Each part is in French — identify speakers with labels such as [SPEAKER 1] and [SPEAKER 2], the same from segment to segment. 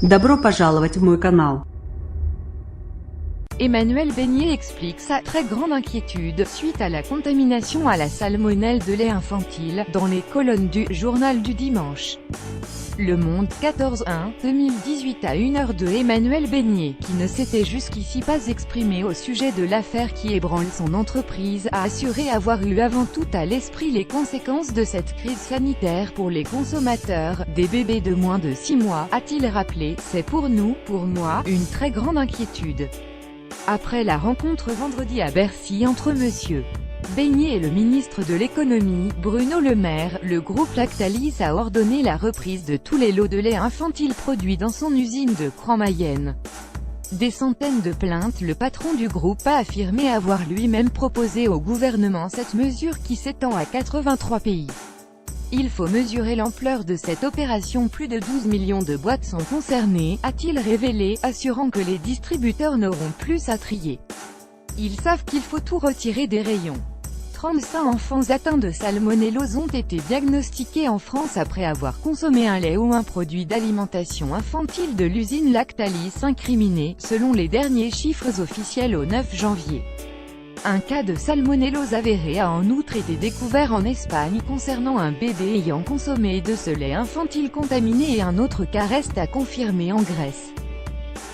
[SPEAKER 1] Добро пожаловать в мой канал.
[SPEAKER 2] Emmanuel Beignet explique sa très grande inquiétude suite à la contamination à la salmonelle de lait infantile dans les colonnes du Journal du Dimanche. Le Monde, 14/1/2018 à 1h02. Emmanuel Beignet, qui ne s'était jusqu'ici pas exprimé au sujet de l'affaire qui ébranle son entreprise, a assuré avoir eu avant tout à l'esprit les conséquences de cette crise sanitaire pour les consommateurs, des bébés de moins de 6 mois, a-t-il rappelé. C'est pour nous, pour moi, une très grande inquiétude. Après la rencontre vendredi à Bercy entre M. Beignet et le ministre de l'économie, Bruno Le Maire, le groupe Lactalis a ordonné la reprise de tous les lots de lait infantile produits dans son usine de Cran-Mayenne. Des centaines de plaintes. Le patron du groupe a affirmé avoir lui-même proposé au gouvernement cette mesure qui s'étend à 83 pays. Il faut mesurer l'ampleur de cette opération. Plus de 12 millions de boîtes sont concernées, a-t-il révélé, assurant que les distributeurs n'auront plus à trier. Ils savent qu'il faut tout retirer des rayons. 35 enfants atteints de salmonellose ont été diagnostiqués en France après avoir consommé un lait ou un produit d'alimentation infantile de l'usine Lactalis incriminée, selon les derniers chiffres officiels au 9 janvier. Un cas de salmonellose avéré a en outre été découvert en Espagne concernant un bébé ayant consommé de ce lait infantile contaminé et un autre cas reste à confirmer en Grèce.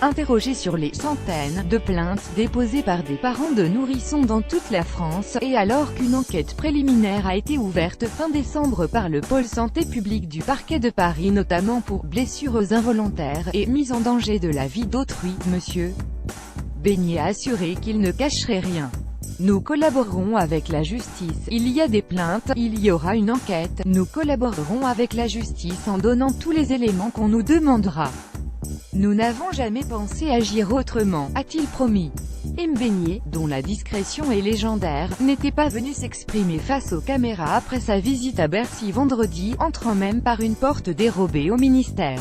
[SPEAKER 2] Interrogé sur les centaines de plaintes déposées par des parents de nourrissons dans toute la France, et alors qu'une enquête préliminaire a été ouverte fin décembre par le pôle santé publique du parquet de Paris notamment pour blessures involontaires et mise en danger de la vie d'autrui, M. Beignet a assuré qu'il ne cacherait rien. Nous collaborerons avec la justice. Il y a des plaintes, il y aura une enquête. Nous collaborerons avec la justice en donnant tous les éléments qu'on nous demandera. Nous n'avons jamais pensé agir autrement, a-t-il promis. Beignet, dont la discrétion est légendaire, n'était pas venu s'exprimer face aux caméras après sa visite à Bercy vendredi, entrant même par une porte dérobée au ministère.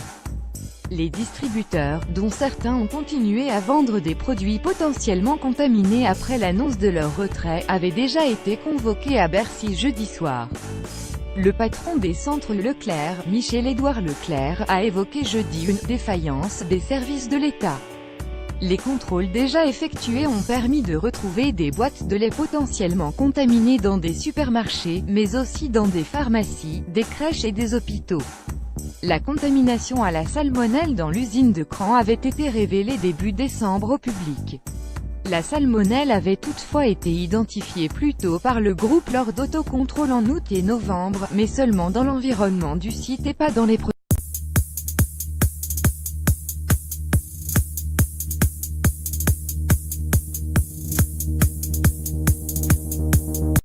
[SPEAKER 2] Les distributeurs, dont certains ont continué à vendre des produits potentiellement contaminés après l'annonce de leur retrait, avaient déjà été convoqués à Bercy jeudi soir. Le patron des centres Leclerc, Michel-Édouard Leclerc, a évoqué jeudi une « défaillance » des services de l'État. Les contrôles déjà effectués ont permis de retrouver des boîtes de lait potentiellement contaminées dans des supermarchés, mais aussi dans des pharmacies, des crèches et des hôpitaux. La contamination à la salmonelle dans l'usine de Cran avait été révélée début décembre au public. La salmonelle avait toutefois été identifiée plus tôt par le groupe lors d'autocontrôles en août et novembre, mais seulement dans l'environnement du site et pas dans les produits.